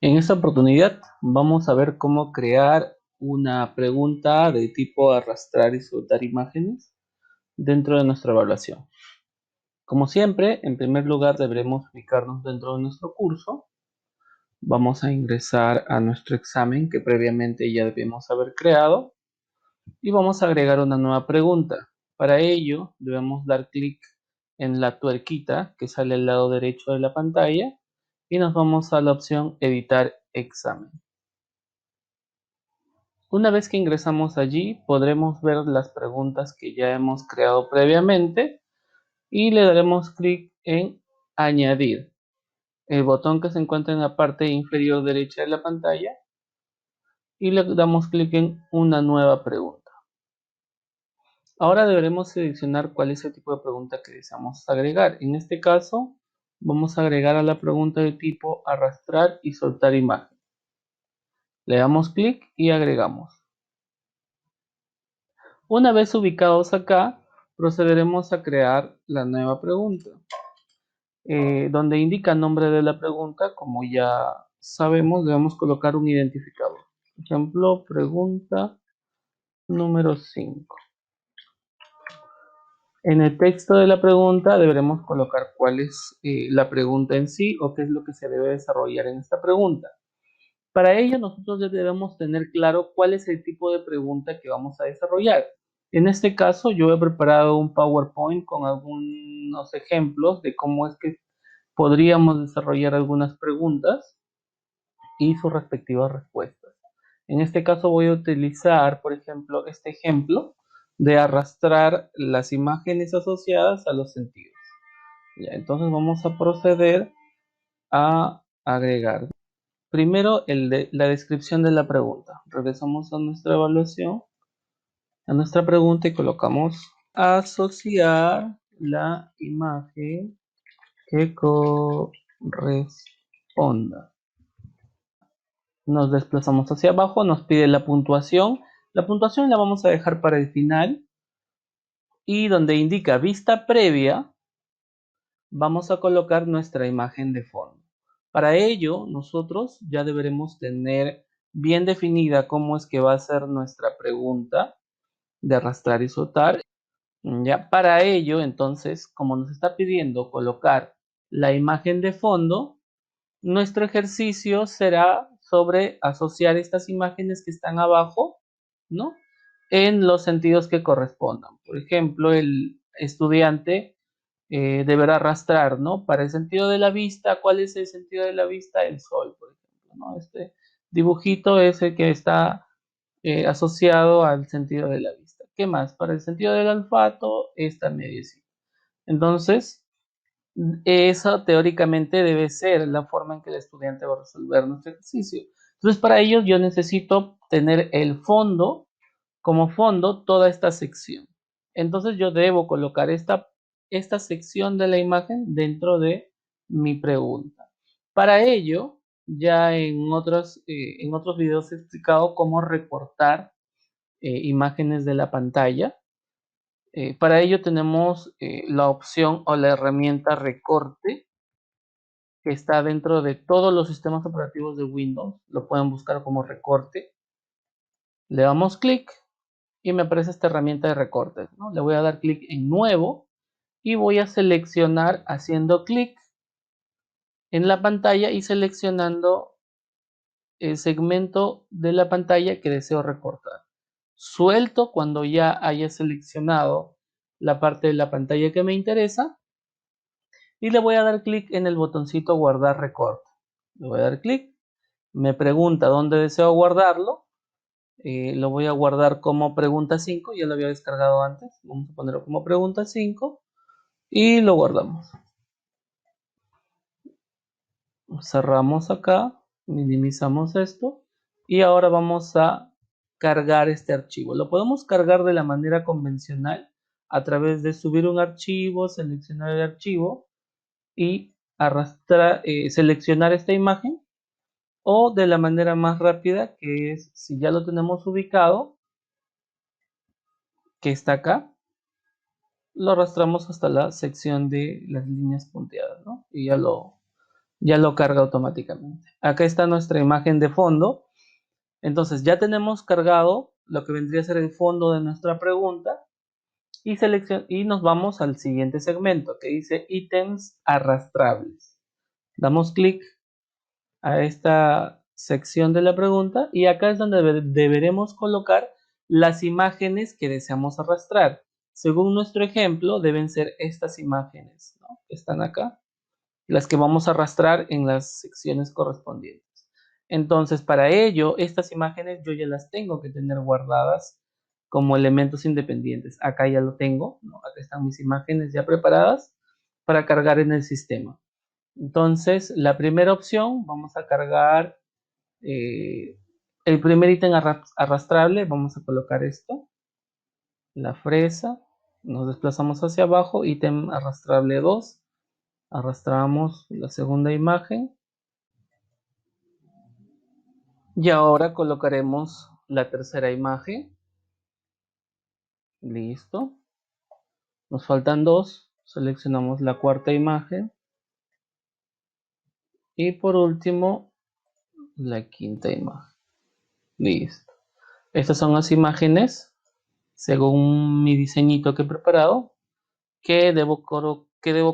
En esta oportunidad vamos a ver cómo crear una pregunta de tipo arrastrar y soltar imágenes dentro de nuestra evaluación. Como siempre, en primer lugar deberemos ubicarnos dentro de nuestro curso. Vamos a ingresar a nuestro examen que previamente ya debemos haber creado y vamos a agregar una nueva pregunta. Para ello debemos dar clic en la tuerquita que sale al lado derecho de la pantalla y nos vamos a la opción editar examen. Una vez que ingresamos allí, podremos ver las preguntas que ya hemos creado previamente y le daremos clic en añadir. El botón que se encuentra en la parte inferior derecha de la pantalla y le damos clic en una nueva pregunta. Ahora deberemos seleccionar cuál es el tipo de pregunta que deseamos agregar. En este caso, vamos a agregar a la pregunta de tipo arrastrar y soltar imagen. Le damos clic y agregamos. Una vez ubicados acá, procederemos a crear la nueva pregunta, donde indica el nombre de la pregunta. Como ya sabemos, debemos colocar un identificador. Por ejemplo, pregunta número 5. En el texto de la pregunta deberemos colocar cuál es la pregunta en sí o qué es lo que se debe desarrollar en esta pregunta. Para ello, nosotros debemos tener claro cuál es el tipo de pregunta que vamos a desarrollar. En este caso, yo he preparado un PowerPoint con algunos ejemplos de cómo es que podríamos desarrollar algunas preguntas y sus respectivas respuestas. En este caso voy a utilizar, por ejemplo, este ejemplo de arrastrar las imágenes asociadas a los sentidos. Ya, entonces vamos a proceder a agregar. Primero, la descripción de la pregunta. Regresamos a nuestra evaluación, a nuestra pregunta y colocamos asociar la imagen que corresponda. Nos desplazamos hacia abajo, nos pide la puntuación. La puntuación la vamos a dejar para el final y donde indica vista previa, vamos a colocar nuestra imagen de fondo. Para ello, nosotros ya deberemos tener bien definida cómo es que va a ser nuestra pregunta de arrastrar y soltar. Ya para ello, entonces, como nos está pidiendo colocar la imagen de fondo, nuestro ejercicio será sobre asociar estas imágenes que están abajo, ¿no? En los sentidos que correspondan. Por ejemplo, el estudiante deberá arrastrar, ¿no? Para el sentido de la vista, ¿cuál es el sentido de la vista? El sol, por ejemplo, ¿no? Este dibujito es el que está asociado al sentido de la vista. ¿Qué más? Para el sentido del olfato, esta mediecita. Entonces, esa teóricamente debe ser la forma en que el estudiante va a resolver nuestro ejercicio. Entonces, para ello yo necesito tener el fondo, como fondo, toda esta sección. Entonces yo debo colocar esta sección de la imagen dentro de mi pregunta. Para ello, ya en otros videos he explicado cómo recortar imágenes de la pantalla. Para ello tenemos la opción o la herramienta recorte que está dentro de todos los sistemas operativos de Windows. Lo pueden buscar como recorte. Le damos clic y me aparece esta herramienta de recortes, ¿no? Le voy a dar clic en nuevo y voy a seleccionar haciendo clic en la pantalla y seleccionando el segmento de la pantalla que deseo recortar. Suelto cuando ya haya seleccionado la parte de la pantalla que me interesa y le voy a dar clic en el botoncito guardar recorte. Le voy a dar clic, me pregunta dónde deseo guardarlo. Lo voy a guardar como pregunta 5, ya lo había descargado antes. Vamos a ponerlo como pregunta 5 y lo guardamos. Cerramos acá, minimizamos esto y ahora vamos a cargar este archivo. Lo podemos cargar de la manera convencional a través de subir un archivo, seleccionar el archivo y arrastrar, seleccionar esta imagen, o de la manera más rápida, que es si ya lo tenemos ubicado, que está acá, lo arrastramos hasta la sección de las líneas punteadas, ¿no? Y ya ya lo carga automáticamente. Acá está nuestra imagen de fondo. Entonces ya tenemos cargado lo que vendría a ser el fondo de nuestra pregunta y nos vamos al siguiente segmento que dice ítems arrastrables. Damos clic a esta sección de la pregunta y acá es donde deberemos colocar las imágenes que deseamos arrastrar. Según nuestro ejemplo, deben ser estas imágenes, ¿no?, que están acá, las que vamos a arrastrar en las secciones correspondientes. Entonces, para ello, estas imágenes yo ya las tengo que tener guardadas como elementos independientes. Acá ya lo tengo, ¿no? Acá están mis imágenes ya preparadas para cargar en el sistema. Entonces, la primera opción, vamos a cargar el primer ítem arrastrable. Vamos a colocar esto, la fresa. Nos desplazamos hacia abajo, ítem arrastrable 2. Arrastramos la segunda imagen. Y ahora colocaremos la tercera imagen. Listo. Nos faltan dos. Seleccionamos la cuarta imagen. Y por último, la quinta imagen. Listo. Estas son las imágenes, según mi diseñito que he preparado, que debo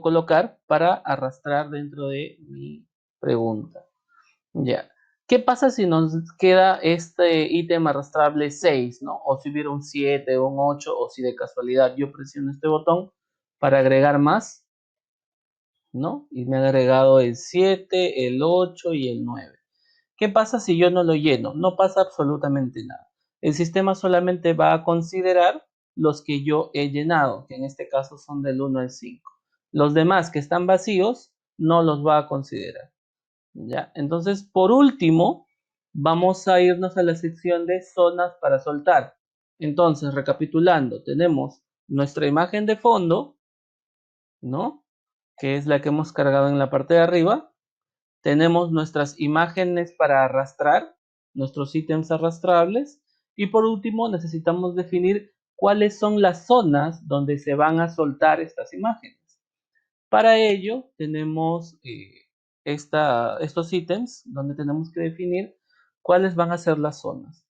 colocar para arrastrar dentro de mi pregunta. Ya. ¿Qué pasa si nos queda este ítem arrastrable 6, ¿no? O si hubiera un 7 o un 8, o si de casualidad yo presiono este botón para agregar más, ¿no? Y me ha agregado el 7, el 8 y el 9. ¿Qué pasa si yo no lo lleno? No pasa absolutamente nada. El sistema solamente va a considerar los que yo he llenado, que en este caso son del 1 al 5. Los demás que están vacíos no los va a considerar. ¿Ya? Entonces, por último, vamos a irnos a la sección de zonas para soltar. Entonces, recapitulando, tenemos nuestra imagen de fondo, ¿no?, que es la que hemos cargado en la parte de arriba. Tenemos nuestras imágenes para arrastrar, nuestros ítems arrastrables. Y por último, necesitamos definir cuáles son las zonas donde se van a soltar estas imágenes. Para ello, tenemos estos ítems donde tenemos que definir cuáles van a ser las zonas.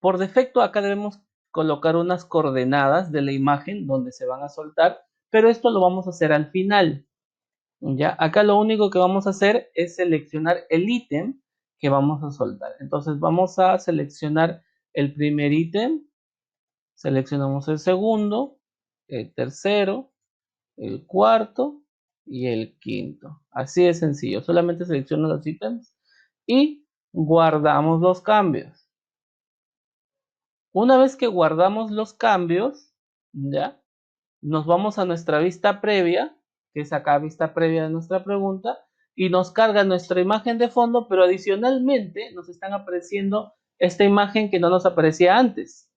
Por defecto, acá debemos colocar unas coordenadas de la imagen donde se van a soltar, pero esto lo vamos a hacer al final. ¿Ya? Acá lo único que vamos a hacer es seleccionar el ítem que vamos a soltar. Entonces vamos a seleccionar el primer ítem, seleccionamos el segundo, el tercero, el cuarto y el quinto. Así de sencillo. Solamente selecciono los ítems y guardamos los cambios. Una vez que guardamos los cambios, ya, nos vamos a nuestra vista previa, que es acá vista previa de nuestra pregunta, y nos carga nuestra imagen de fondo, pero adicionalmente nos están apareciendo esta imagen que no nos aparecía antes,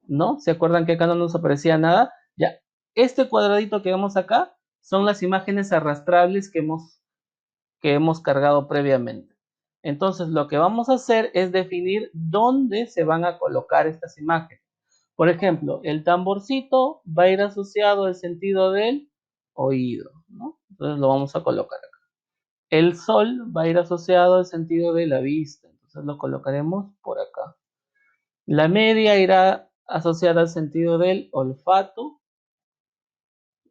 ¿no? ¿Se acuerdan que acá no nos aparecía nada? Ya, este cuadradito que vemos acá son las imágenes arrastrables que hemos cargado previamente. Entonces, lo que vamos a hacer es definir dónde se van a colocar estas imágenes. Por ejemplo, el tamborcito va a ir asociado al sentido del oído, ¿no? Entonces lo vamos a colocar acá. El sol va a ir asociado al sentido de la vista, entonces lo colocaremos por acá. La media irá asociada al sentido del olfato.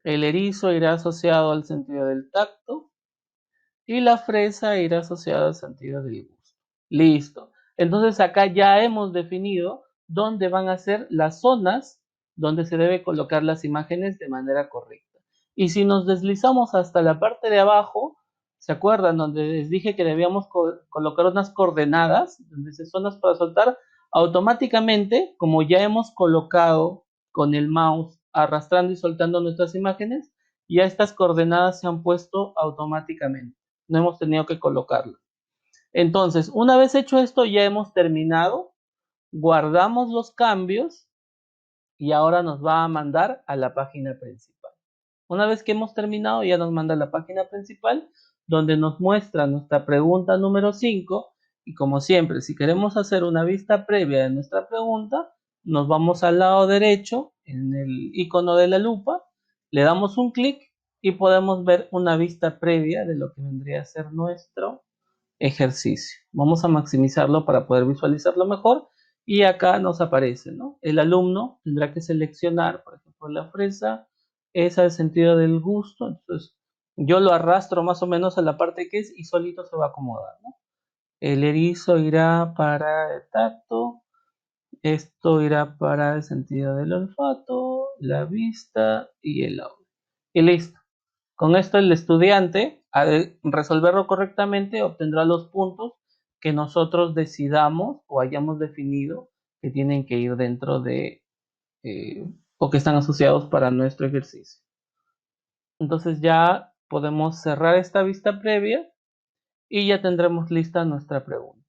El erizo irá asociado al sentido del tacto. Y la fresa irá asociada al sentido del gusto. Listo. Entonces acá ya hemos definido dónde van a ser las zonas donde se debe colocar las imágenes de manera correcta. Y si nos deslizamos hasta la parte de abajo, ¿se acuerdan? Donde les dije que debíamos colocar unas coordenadas, donde dice zonas para soltar, automáticamente, como ya hemos colocado con el mouse arrastrando y soltando nuestras imágenes, ya estas coordenadas se han puesto automáticamente. No hemos tenido que colocarlo. Entonces, una vez hecho esto, ya hemos terminado. Guardamos los cambios y ahora nos va a mandar a la página principal. Una vez que hemos terminado, ya nos manda a la página principal, donde nos muestra nuestra pregunta número 5. Y como siempre, si queremos hacer una vista previa de nuestra pregunta, nos vamos al lado derecho, en el icono de la lupa, le damos un clic y podemos ver una vista previa de lo que vendría a ser nuestro ejercicio. Vamos a maximizarlo para poder visualizarlo mejor y acá nos aparece, ¿no? El alumno tendrá que seleccionar, por ejemplo, la fresa, es al sentido del gusto, entonces yo lo arrastro más o menos a la parte que es y solito se va a acomodar, ¿no? El erizo irá para el tacto, esto irá para el sentido del olfato, la vista y el audio. Y listo. Con esto el estudiante, al resolverlo correctamente, obtendrá los puntos que nosotros decidamos o hayamos definido que tienen que ir dentro de o que están asociados para nuestro ejercicio. Entonces ya podemos cerrar esta vista previa y ya tendremos lista nuestra pregunta.